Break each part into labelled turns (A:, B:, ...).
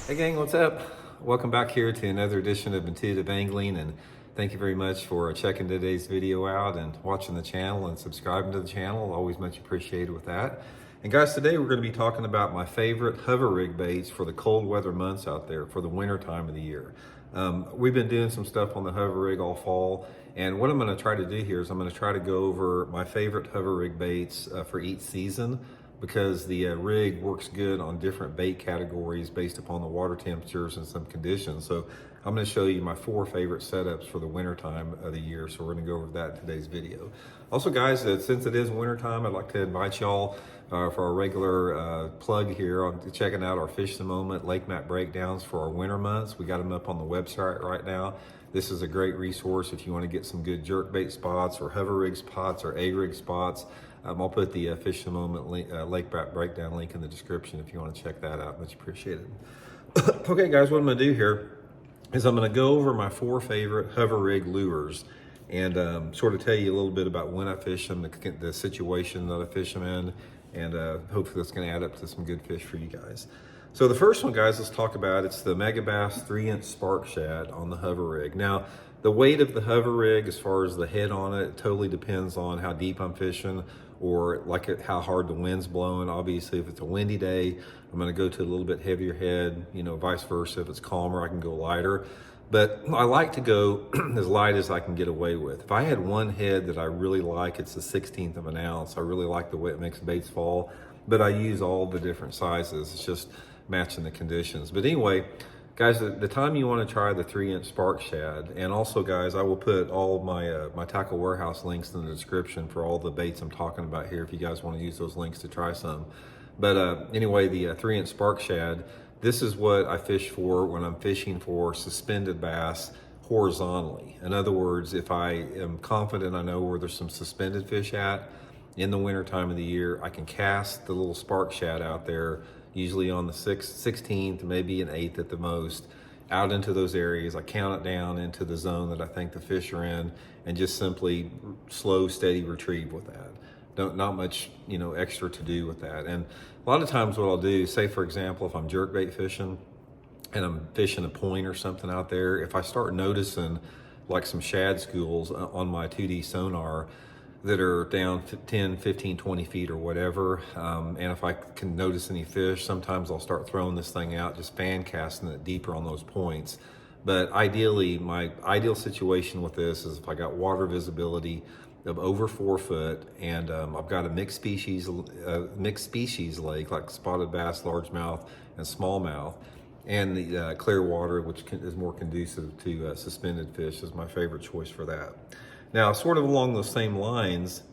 A: Hey gang, what's up? Welcome back here to another edition of Intuitive Angling, and thank you very much for checking today's video out and watching the channel and subscribing to the channel. Always much appreciated with that. And guys, today we're going to be talking about my favorite hover rig baits for the cold weather months out there, for the winter time of the year. We've been doing some stuff on the hover rig all fall, and what I'm going to try to do here is I'm going to try to go over my favorite hover rig baits for each season, because the rig works good on different bait categories based upon the water temperatures and some conditions. So I'm going to show you my 4 favorite setups for the winter time of the year. So we're going to go over that in today's video. Also guys, since it is winter time, I'd like to invite y'all for our regular plug here on checking out our Fish the Moment lake map breakdowns for our winter months. We got them up on the website right now. This is a great resource if you want to get some good jerkbait spots or hover rig spots or A-rig spots. I'll put the Fish the Moment lake map breakdown link in the description if you want to check that out. Much appreciated. Okay guys, what I'm going to do here is I'm going to go over my 4 favorite hover rig lures and sort of tell you a little bit about when I fish them, the situation that I fish them in, and hopefully that's going to add up to some good fish for you guys. So the first one, guys, let's talk about, it's the Megabass 3-inch spark shad on the hover rig. Now, the weight of the hover rig, as far as the head on it, totally depends on how deep I'm fishing or how hard the wind's blowing. Obviously, if it's a windy day, I'm going to go to a little bit heavier head, vice versa. If it's calmer, I can go lighter. But I like to go as light as I can get away with. If I had one head that I really like, it's the 1/16 of an ounce. I really like the way it makes baits fall, but I use all the different sizes. It's just matching the conditions. But anyway, guys, the time you want to try the 3-inch spark shad, and also guys, I will put all of my my Tackle Warehouse links in the description for all the baits I'm talking about here if you guys want to use those links to try some. But anyway, the 3-inch spark shad, this is what I fish for when I'm fishing for suspended bass horizontally. In other words, if I am confident I know where there's some suspended fish at in the winter time of the year, I can cast the little spark shad out there, usually on the 16th, maybe an 8th at the most, out into those areas. I count it down into the zone that I think the fish are in, and just simply slow, steady retrieve with that. Not much, extra to do with that. And a lot of times what I'll do, say for example, if I'm jerkbait fishing and I'm fishing a point or something out there, if I start noticing like some shad schools on my 2D sonar that are down 10, 15, 20 feet or whatever, and if I can notice any fish, sometimes I'll start throwing this thing out, just fan casting it deeper on those points. But ideally, my ideal situation with this is if I got water visibility of over 4 foot, and I've got a mixed species lake, like spotted bass, largemouth, and smallmouth, and the clear water, which is more conducive to suspended fish, is my favorite choice for that. Now, sort of along those same lines,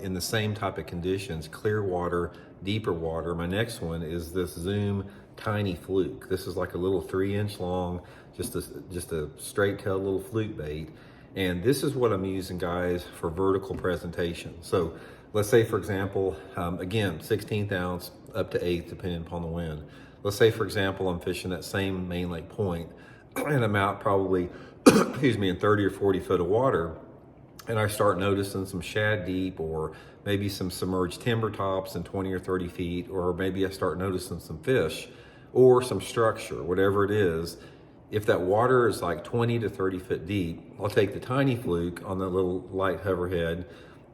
A: in the same type of conditions, clear water, deeper water, my next one is this Zoom Tiny Fluke. This is like a little 3-inch long, just a straight-tailed little fluke bait. And this is what I'm using, guys, for vertical presentation. So let's say, for example, again, 16th ounce up to 8th, depending upon the wind. Let's say, for example, I'm fishing that same main lake point, and I'm out probably, excuse me, in 30 or 40 foot of water, and I start noticing some shad deep, or maybe some submerged timber tops in 20 or 30 feet, or maybe I start noticing some fish or some structure, whatever it is. If that water is like 20 to 30 foot deep, I'll take the Tiny Fluke on the little light hover head,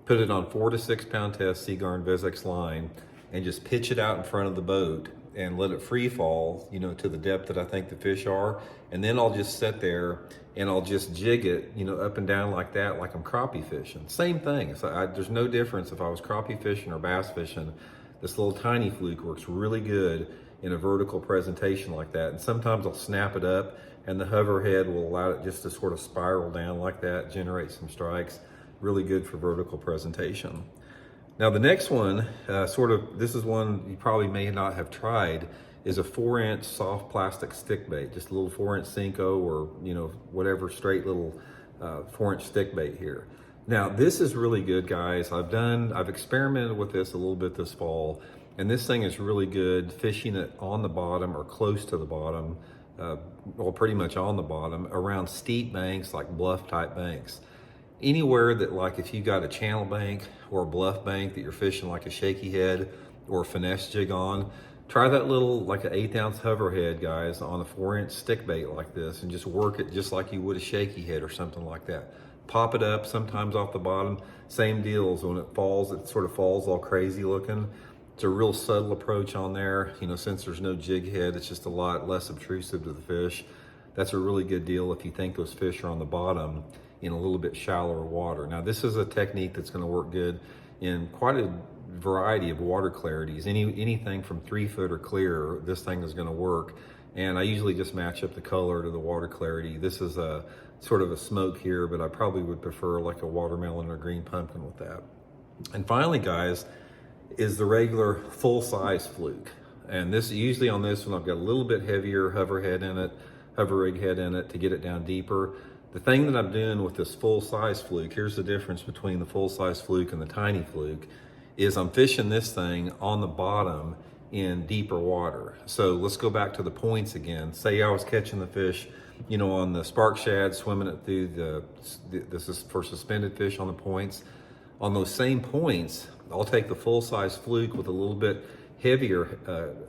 A: put it on 4 to 6 pound test Seaguar and Vizx line, and just pitch it out in front of the boat and let it free fall, to the depth that I think the fish are. And then I'll just sit there and I'll just jig it, up and down like that, like I'm crappie fishing. Same thing. There's no difference if I was crappie fishing or bass fishing. This little Tiny Fluke works really good in a vertical presentation like that. And sometimes I'll snap it up, and the hover head will allow it just to sort of spiral down like that, generate some strikes. Really good for vertical presentation. Now the next one, this is one you probably may not have tried, is a 4-inch soft plastic stick bait, just a little 4-inch Cinco, or whatever straight little 4-inch stick bait here. Now this is really good, guys. I've experimented with this a little bit this fall, and this thing is really good fishing it on the bottom or close to the bottom, well, pretty much on the bottom, around steep banks, like bluff type banks. Anywhere that, like, if you got a channel bank or a bluff bank that you're fishing like a shaky head or a finesse jig on, Try that little, like an 1/8 ounce hover head, guys, on a 4-inch stick bait like this, and just work it just like you would a shaky head or something like that. Pop it up, sometimes off the bottom. Same deal as when it falls, it sort of falls all crazy looking. It's a real subtle approach on there. You know, since there's no jig head, it's just a lot less obtrusive to the fish. That's a really good deal if you think those fish are on the bottom in a little bit shallower water. Now, this is a technique that's going to work good in quite a variety of water clarities. Anything from 3 foot or clear, this thing is going to work. And I usually just match up the color to the water clarity. This is a sort of a smoke here, but I probably would prefer like a watermelon or green pumpkin with that. And finally, guys, is the regular full-size Fluke. And this, usually on this one, I've got a little bit heavier hover rig head in it to get it down deeper. The thing that I'm doing with this full-size Fluke, here's the difference between the full-size Fluke and the tiny Fluke, is I'm fishing this thing on the bottom in deeper water. So let's go back to the points again. Say I was catching the fish, you know, on the spark shad, swimming it through this is for suspended fish on the points. On those same points, I'll take the full-size Fluke with a little bit heavier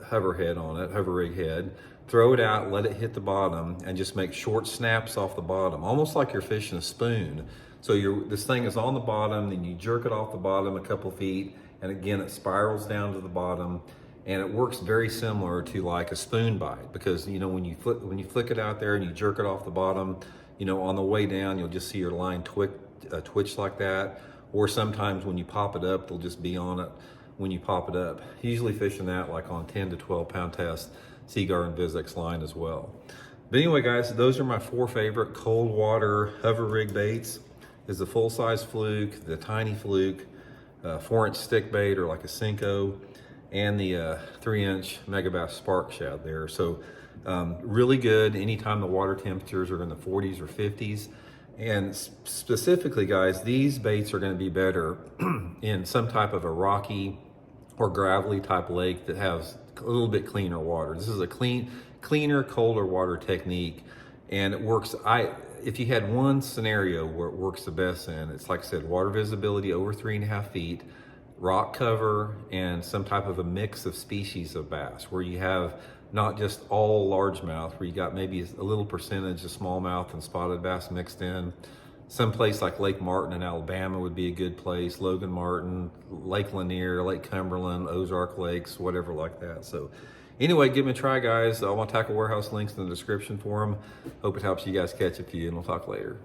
A: hover rig head, throw it out, let it hit the bottom, and just make short snaps off the bottom, almost like you're fishing a spoon. So this thing is on the bottom, then you jerk it off the bottom a couple feet, and again, it spirals down to the bottom, and it works very similar to like a spoon bite, because you know when you flick it out there and you jerk it off the bottom, you know, on the way down, you'll just see your line twitch like that. Or sometimes when you pop it up, they'll just be on it when you pop it up. Usually fishing that like on 10 to 12 pound test Seaguar and Vizix line as well. But anyway, guys, those are my 4 favorite cold water hover rig baits. Is the full-size Fluke, the tiny Fluke, 4-inch stick bait or like a Cinco, and the 3-inch Megabass Spark Shad there. So really good anytime the water temperatures are in the 40s or 50s. And specifically, guys, these baits are going to be better in some type of a rocky or gravelly type lake that has a little bit cleaner water. This is a cleaner, colder water technique, and it works. If you had one scenario where it works the best in, it's like I said, water visibility over 3.5 feet, rock cover, and some type of a mix of species of bass, where you have not just all largemouth, where you got maybe a little percentage of smallmouth and spotted bass mixed in. Some place like Lake Martin in Alabama would be a good place, Logan Martin, Lake Lanier, Lake Cumberland, Ozark Lakes, whatever like that. So anyway, give me a try, guys. All my tackle warehouse links in the description for them. Hope it helps you guys catch a few, and we'll talk later.